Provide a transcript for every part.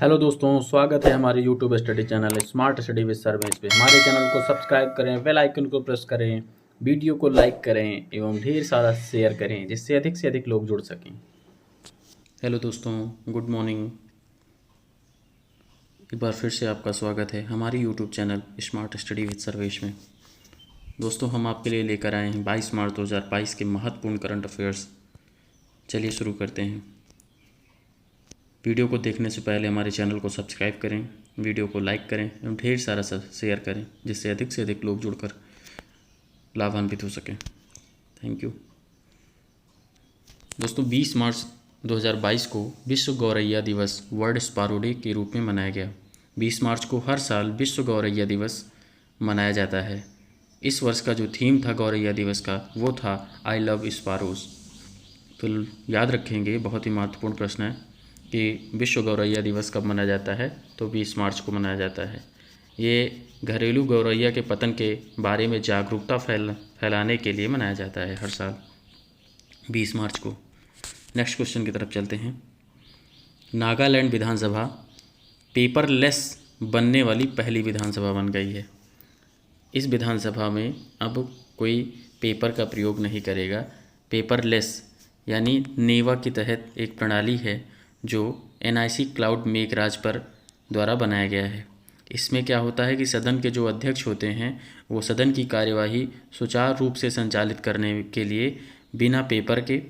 Hello दोस्तों, स्वागत है हमारे YouTube study channel smart study with Sarvesh पे। हमारे चैनल को सब्सक्राइब करें, बेल आइकन को प्रेस करें, वीडियो को लाइक करें एवं ढेर सारा शेयर करें जिससे अधिक से अधिक लोग जुड़ सकें। हेलो दोस्तों, गुड मॉर्निंग। एक बार फिर से आपका स्वागत है हमारे YouTube channel smart study with Sarvesh में। दोस्तों, हम आपके लिए लेकर आए हैं 22 मार्च 2022 के महत्वपूर्ण करंट अफेयर्स। चलिए शुरू करते हैं। वीडियो को देखने से पहले हमारे चैनल को सब्सक्राइब करें, वीडियो को लाइक करें एवं ढेर सारा शेयर करें जिससे अधिक से अधिक लोग जुड़कर लाभान्वित हो सकें। Thank you. दोस्तों, 20 मार्च 2022 को विश्व गौरैया दिवस वर्ल्ड स्पैरो डे के रूप में मनाया गया। 20 मार्च को हर साल विश्व गौरैया दिवस मनाया जाता है। इस वर्ष का जो थीम था गौरैया दिवस का वो था आई लव स्पैरोज। तो याद रखेंगे, बहुत ही महत्वपूर्ण प्रश्न है कि विश्व गौरैया दिवस कब मनाया जाता है। तो 20 मार्च को मनाया जाता है। ये घरेलू गौरैया के पतन के बारे में जागरूकता फैलाने के लिए मनाया जाता है हर साल 20 मार्च को। नेक्स्ट क्वेश्चन की तरफ चलते हैं। नागालैंड विधानसभा पेपरलेस बनने वाली पहली विधानसभा बन गई है। इस विधानसभा में अब कोई पेपर का प्रयोग नहीं करेगा। पेपरलेस यानी नेवा के तहत एक प्रणाली है जो NIC क्लाउड मेघराज पर द्वारा बनाया गया है। इसमें क्या होता है कि सदन के जो अध्यक्ष होते हैं वो सदन की कार्यवाही सुचारू रूप से संचालित करने के लिए बिना पेपर के,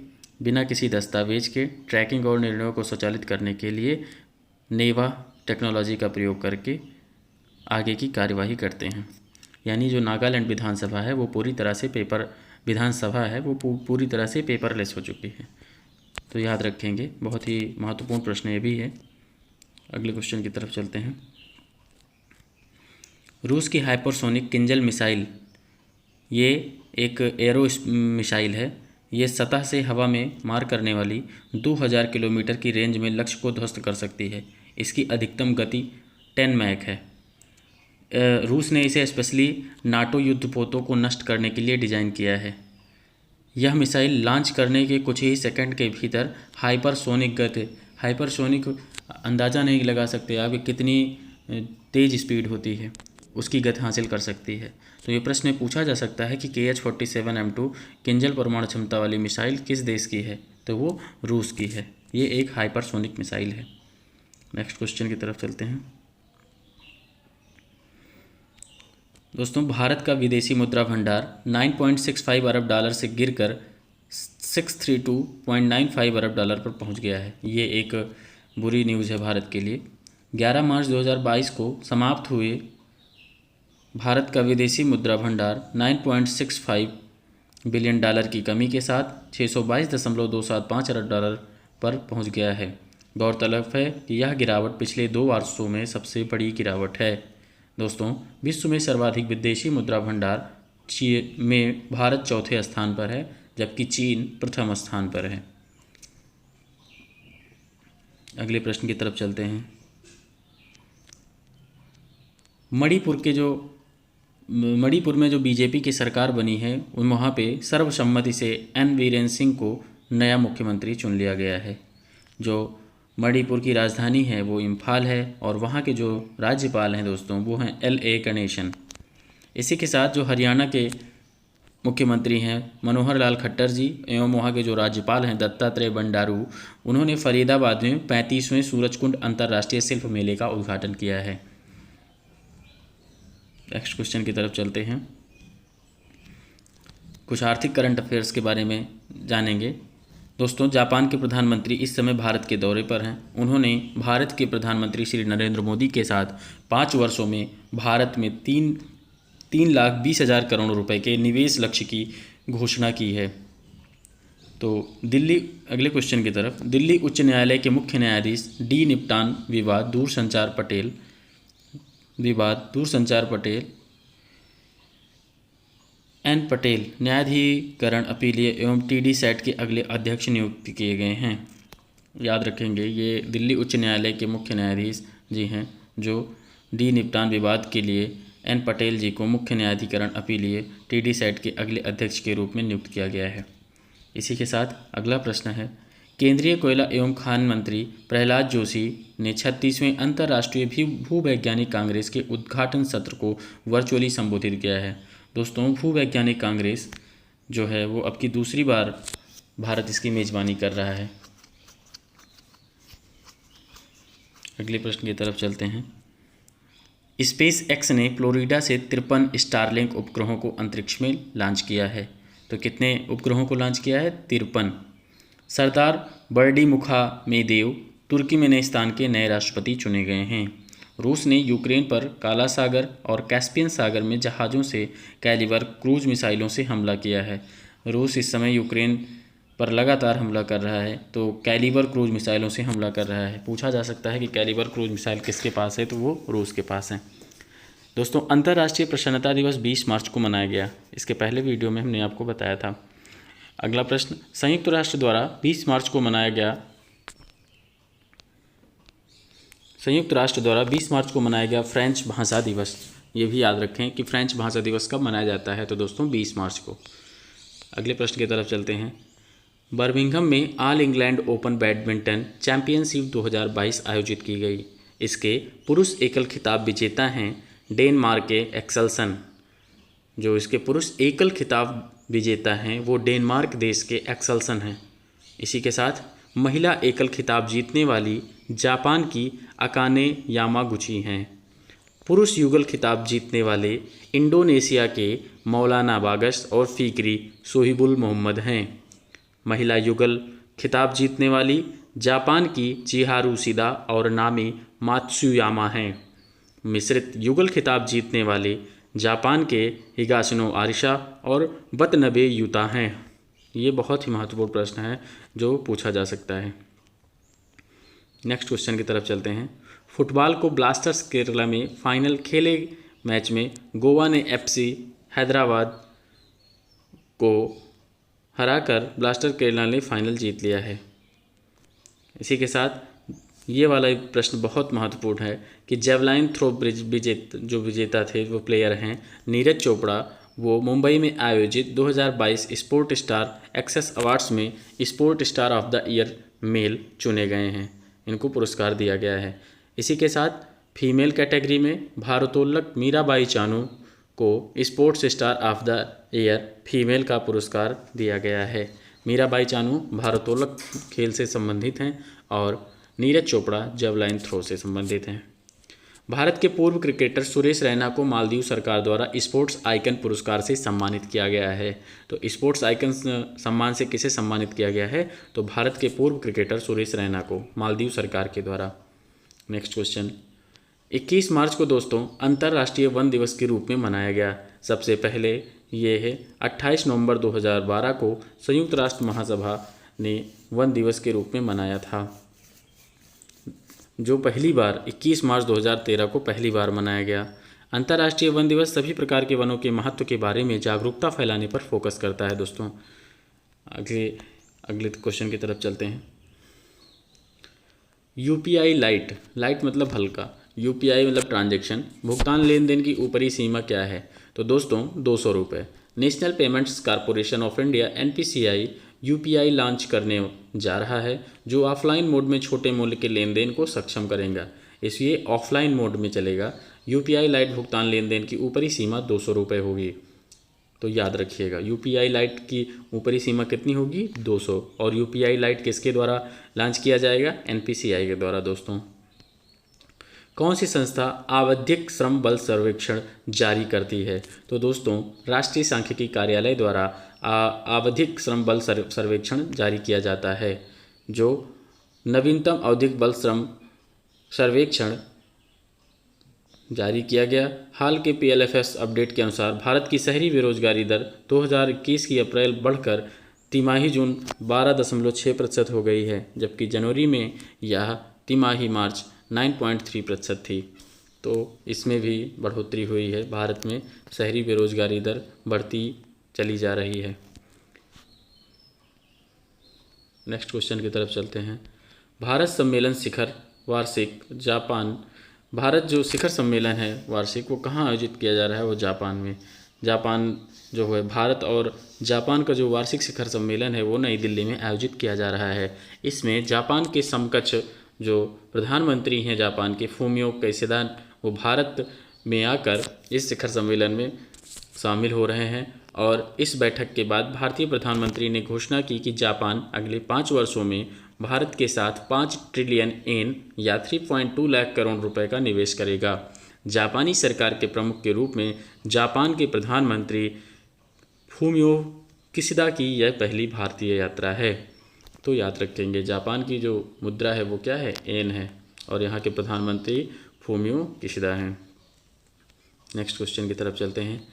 बिना किसी दस्तावेज के ट्रैकिंग और निर्णयों को स्वचालित करने के लिए नेवा टेक्नोलॉजी का प्रयोग करके आगे की कार्यवाही करते हैं। यानी जो नागालैंड विधानसभा है वो पूरी तरह से पूरी तरह से पेपरलेस हो चुकी है। तो याद रखेंगे, बहुत ही महत्वपूर्ण प्रश्न ये भी है। अगले क्वेश्चन की तरफ चलते हैं। रूस की हाइपरसोनिक किंजल मिसाइल, ये एक एरो मिसाइल है। ये सतह से हवा में मार करने वाली 2000 किलोमीटर की रेंज में लक्ष्य को ध्वस्त कर सकती है। इसकी अधिकतम गति 10 मैक है। रूस ने इसे स्पेशली नाटो युद्धपोतों को नष्ट करने के लिए डिज़ाइन किया है। यह मिसाइल लॉन्च करने के कुछ ही सेकंड के भीतर हाइपरसोनिक अंदाज़ा नहीं लगा सकते आप कितनी तेज़ स्पीड होती है, उसकी गति हासिल कर सकती है। तो ये प्रश्न पूछा जा सकता है कि KH-47M2 किंजल परमाणु क्षमता वाली मिसाइल किस देश की है। तो वो रूस की है। ये एक हाइपरसोनिक मिसाइल है। नेक्स्ट क्वेश्चन की तरफ चलते हैं। दोस्तों, भारत का विदेशी मुद्रा भंडार 9.65 अरब डॉलर से गिरकर 632.95 अरब डॉलर पर पहुंच गया है। ये एक बुरी न्यूज़ है भारत के लिए। 11 मार्च 2022 को समाप्त हुए भारत का विदेशी मुद्रा भंडार 9.65 बिलियन डॉलर की कमी के साथ 622.275 अरब डॉलर पर पहुंच गया है। गौरतलब है कि यह गिरावट पिछले 2 वर्षों में सबसे बड़ी गिरावट है। दोस्तों, विश्व में सर्वाधिक विदेशी मुद्रा भंडार में भारत चौथे स्थान पर है, जबकि चीन प्रथम स्थान पर है। अगले प्रश्न की तरफ चलते हैं। मणिपुर में जो बीजेपी की सरकार बनी है वहाँ पे सर्वसम्मति से N वीरेन सिंह को नया मुख्यमंत्री चुन लिया गया है। जो मणिपुर की राजधानी है वो इम्फाल है और वहाँ के जो राज्यपाल हैं दोस्तों वो हैं LA गणेशन। इसी के साथ जो हरियाणा के मुख्यमंत्री हैं मनोहर लाल खट्टर जी एवं वहाँ के जो राज्यपाल हैं दत्तात्रेय बंडारू, उन्होंने फरीदाबाद में 35वें सूरजकुंड अंतर्राष्ट्रीय शिल्प मेले का उद्घाटन किया है। नेक्स्ट क्वेश्चन की तरफ चलते हैं। कुछ आर्थिक करंट अफेयर्स के बारे में जानेंगे। दोस्तों, जापान के प्रधानमंत्री इस समय भारत के दौरे पर हैं। उन्होंने भारत के प्रधानमंत्री श्री नरेंद्र मोदी के साथ 5 वर्षों में भारत में 3,20,000 करोड़ रुपए के निवेश लक्ष्य की घोषणा की है। तो अगले क्वेश्चन की तरफ। दिल्ली उच्च न्यायालय के मुख्य न्यायाधीश डी निपटान विवाद दूरसंचार पटेल N पटेल न्यायाधिकरण अपीलीय एवं TD सेट के अगले अध्यक्ष नियुक्त किए गए हैं। याद रखेंगे, ये दिल्ली उच्च न्यायालय के मुख्य न्यायाधीश जी हैं जो डी निपटान विवाद के लिए N पटेल जी को मुख्य न्यायाधिकरण अपीलीय TD सेट के अगले अध्यक्ष के रूप में नियुक्त किया गया है। इसी के साथ अगला प्रश्न है केंद्रीय कोयला एवं खान मंत्री प्रहलाद जोशी ने 36वें अंतर्राष्ट्रीय भूवैज्ञानिक कांग्रेस के उद्घाटन सत्र को वर्चुअली संबोधित किया है। दोस्तों, भूवैज्ञानिक कांग्रेस जो है वो अब की दूसरी बार भारत इसकी मेज़बानी कर रहा है। अगले प्रश्न की तरफ चलते हैं। स्पेस एक्स ने फ्लोरिडा से 53 स्टारलिंक उपग्रहों को अंतरिक्ष में लॉन्च किया है। तो कितने उपग्रहों को लॉन्च किया है? 53। सरदार बर्डिमुखामेदेव तुर्कमेनिस्तान के नए राष्ट्रपति चुने गए हैं। रूस ने यूक्रेन पर काला सागर और कैस्पियन सागर में जहाज़ों से कैलिबर क्रूज मिसाइलों से हमला किया है। रूस इस समय यूक्रेन पर लगातार हमला कर रहा है, तो कैलिबर क्रूज मिसाइलों से हमला कर रहा है। पूछा जा सकता है कि कैलिबर क्रूज मिसाइल किसके पास है, तो वो रूस के पास है। दोस्तों, अंतर्राष्ट्रीय प्रसन्नता दिवस 20 मार्च को मनाया गया। इसके पहले वीडियो में हमने आपको बताया था। अगला प्रश्न, संयुक्त राष्ट्र द्वारा 20 मार्च को मनाया गया फ्रेंच भाषा दिवस। ये भी याद रखें कि फ्रेंच भाषा दिवस कब मनाया जाता है, तो दोस्तों 20 मार्च को। अगले प्रश्न की तरफ चलते हैं। बर्मिंघम में all England open badminton championship 2022 आयोजित की गई। इसके पुरुष एकल खिताब विजेता हैं डेनमार्क के एक्सेल्सन। जो इसके पुरुष एकल खिताब विजेता हैं वो डेनमार्क देश के एक्सेल्सन हैं। इसी के साथ महिला एकल खिताब जीतने वाली जापान की अकाने यामागुची हैं। पुरुष युगल खिताब जीतने वाले इंडोनेशिया के मौलाना बागस और फ़िक्री सोहिबुल मोहम्मद हैं। महिला युगल खिताब जीतने वाली जापान की चिहारू सिदा और नामी मात्सुयामा हैं। मिश्रित युगल खिताब जीतने वाले जापान के हिगाशिनो आरिशा और वतनबे यूता हैं। ये बहुत ही महत्वपूर्ण प्रश्न है जो पूछा जा सकता है। नेक्स्ट क्वेश्चन की तरफ चलते हैं। फुटबॉल को ब्लास्टर्स केरला में फाइनल खेले मैच में गोवा ने FC हैदराबाद को हराकर ब्लास्टर केरला ने फाइनल जीत लिया है। इसी के साथ ये वाला प्रश्न बहुत महत्वपूर्ण है कि जेवलाइन थ्रो विजेता थे वो प्लेयर हैं नीरज चोपड़ा। वो मुंबई में आयोजित 2022 स्पोर्ट स्टार एक्सेस अवार्ड्स में sport star of the year male चुने गए हैं। इनको पुरस्कार दिया गया है। इसी के साथ फीमेल कैटेगरी में भारोत्तोलक मीराबाई चानू को sports star of the year female का पुरस्कार दिया गया है। मीराबाई चानू भारोत्तोलक खेल से संबंधित हैं और नीरज चोपड़ा जेवलाइन थ्रो से संबंधित हैं। भारत के पूर्व क्रिकेटर सुरेश रैना को मालदीव सरकार द्वारा स्पोर्ट्स आइकन पुरस्कार से सम्मानित किया गया है। तो स्पोर्ट्स आइकन सम्मान से किसे सम्मानित किया गया है? तो भारत के पूर्व क्रिकेटर सुरेश रैना को मालदीव सरकार के द्वारा। नेक्स्ट क्वेश्चन, 21 मार्च को दोस्तों अंतर्राष्ट्रीय वन दिवस के रूप में मनाया गया। सबसे पहले ये है 28 नवंबर 2012 को संयुक्त राष्ट्र महासभा ने वन दिवस के रूप में मनाया था, जो पहली बार 21 मार्च 2013 को पहली बार मनाया गया। अंतर्राष्ट्रीय वन दिवस सभी प्रकार के वनों के महत्व के बारे में जागरूकता फैलाने पर फोकस करता है। दोस्तों, अगले क्वेश्चन की तरफ चलते हैं। UPI लाइट मतलब हल्का, UPI मतलब ट्रांजैक्शन, भुगतान लेन देन की ऊपरी सीमा क्या है? तो दोस्तों 200 रुपये। National payments corporation of India NPCI UPI launch करने जा रहा है, जो ऑफलाइन मोड में छोटे मूल्य के लेन देन को सक्षम करेगा। इसलिए ऑफलाइन मोड में चलेगा। UPI लाइट भुगतान लेन देन की ऊपरी सीमा 200 रुपये होगी। तो याद रखिएगा, UPI लाइट की ऊपरी सीमा कितनी होगी? 200। और UPI लाइट किसके द्वारा लॉन्च किया जाएगा? NPCI के द्वारा। दोस्तों, कौन सी संस्था आवधिक श्रम बल सर्वेक्षण जारी करती है? तो दोस्तों राष्ट्रीय सांख्यिकी कार्यालय द्वारा आवधिक श्रम बल सर्वेक्षण जारी किया जाता है, जो नवीनतम आवधिक बल श्रम सर्वेक्षण जारी किया गया। हाल के PLFS अपडेट के अनुसार भारत की शहरी बेरोजगारी दर 2021 की अप्रैल बढ़कर तिमाही जून 12.6% हो गई है, जबकि जनवरी में यह तिमाही मार्च 9.3% थी। तो इसमें भी बढ़ोतरी हुई है। भारत में शहरी बेरोजगारी दर बढ़ती चली जा रही है। नेक्स्ट क्वेश्चन की तरफ चलते हैं। भारत सम्मेलन शिखर वार्षिक जापान, भारत जो शिखर सम्मेलन है वार्षिक, वो कहाँ आयोजित किया जा रहा है? वो जापान में। जापान जो है भारत और जापान का जो वार्षिक शिखर सम्मेलन है वो नई दिल्ली में आयोजित किया जा रहा है। इसमें जापान के समकक्ष जो प्रधानमंत्री हैं जापान के फूमियो किशिदा, वो भारत में आकर इस शिखर सम्मेलन में शामिल हो रहे हैं। और इस बैठक के बाद भारतीय प्रधानमंत्री ने घोषणा की कि जापान अगले 5 वर्षों में भारत के साथ 5 ट्रिलियन येन या 3.2 लाख करोड़ रुपए का निवेश करेगा। जापानी सरकार के प्रमुख के रूप में जापान के प्रधानमंत्री फूमियो किशिदा की यह पहली भारतीय यात्रा है। तो याद रखेंगे जापान की जो मुद्रा है वो क्या है, येन है, और यहाँ के प्रधानमंत्री फूमियो किशिदा हैं। नेक्स्ट क्वेश्चन की तरफ चलते हैं।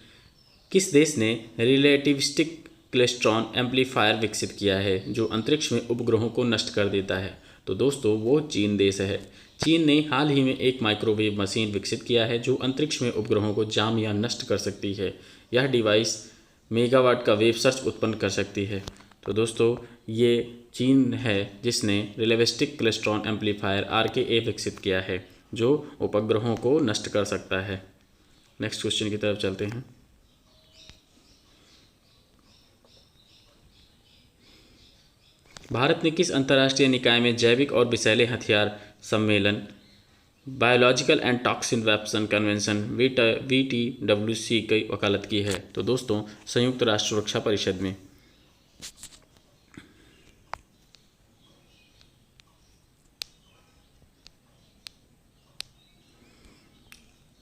किस देश ने रिलेटिविस्टिक क्लेस्ट्रॉन एम्पलीफायर विकसित किया है जो अंतरिक्ष में उपग्रहों को नष्ट कर देता है? तो दोस्तों वो चीन देश है। चीन ने हाल ही में एक माइक्रोवेव मशीन विकसित किया है जो अंतरिक्ष में उपग्रहों को जाम या नष्ट कर सकती है। यह डिवाइस मेगावाट का वेव सर्च उत्पन्न कर सकती है। तो दोस्तों ये चीन है जिसने रिलेटिविस्टिक क्लेस्ट्रॉन एम्पलीफायर RKA विकसित किया है जो उपग्रहों को नष्ट कर सकता है। नेक्स्ट क्वेश्चन की तरफ चलते हैं। भारत ने किस अंतर्राष्ट्रीय निकाय में जैविक और विषैले हथियार सम्मेलन biological and toxin weapon convention VTWC की वकालत की है? तो दोस्तों संयुक्त राष्ट्र सुरक्षा परिषद में।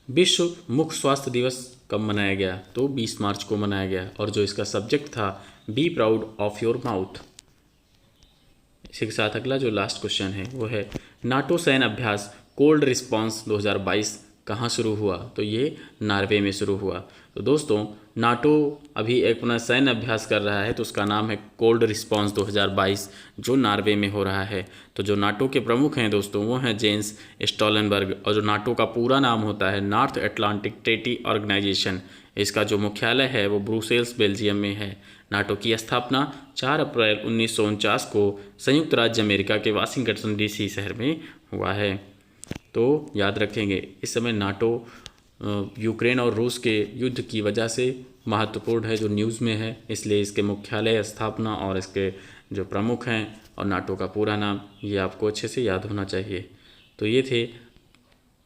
विश्व मुख स्वास्थ्य दिवस कब मनाया गया? तो 20 मार्च को मनाया गया, और जो इसका सब्जेक्ट था be proud of your mouth. इसी के साथ अगला जो लास्ट क्वेश्चन है वो है नाटो सैन्य अभ्यास कोल्ड रिस्पांस 2022 कहाँ शुरू हुआ? तो ये नॉर्वे में शुरू हुआ। तो दोस्तों नाटो अभी एक अपना सैन्य अभ्यास कर रहा है, तो उसका नाम है कोल्ड रिस्पांस 2022 जो नॉर्वे में हो रहा है। तो जो नाटो के प्रमुख हैं दोस्तों वो हैं जेंस स्टोलनबर्ग, और जो नाटो का पूरा नाम होता है नॉर्थ अटलांटिक ट्रीटी ऑर्गेनाइजेशन। इसका जो मुख्यालय है वो ब्रुसेल्स बेल्जियम में है। नाटो की स्थापना 4 अप्रैल 1949 को संयुक्त राज्य अमेरिका के वाशिंगटन DC शहर में हुआ है। तो याद रखेंगे इस समय नाटो यूक्रेन और रूस के युद्ध की वजह से महत्वपूर्ण है, जो न्यूज़ में है, इसलिए इसके मुख्यालय स्थापना और इसके जो प्रमुख हैं और नाटो का पूरा नाम ये आपको अच्छे से याद होना चाहिए। तो ये थे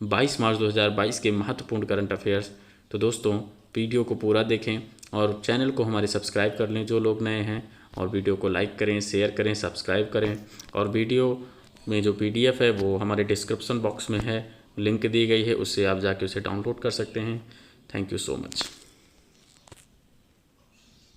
22 मार्च 2022 के महत्वपूर्ण करंट अफेयर्स। तो दोस्तों वीडियो को पूरा देखें और चैनल को हमारे सब्सक्राइब कर लें जो लोग नए हैं, और वीडियो को लाइक करें, शेयर करें, सब्सक्राइब करें। और वीडियो में जो PDF है वो हमारे डिस्क्रिप्शन बॉक्स में है, लिंक दी गई है, उससे आप जाके उसे डाउनलोड कर सकते हैं। Thank you so much.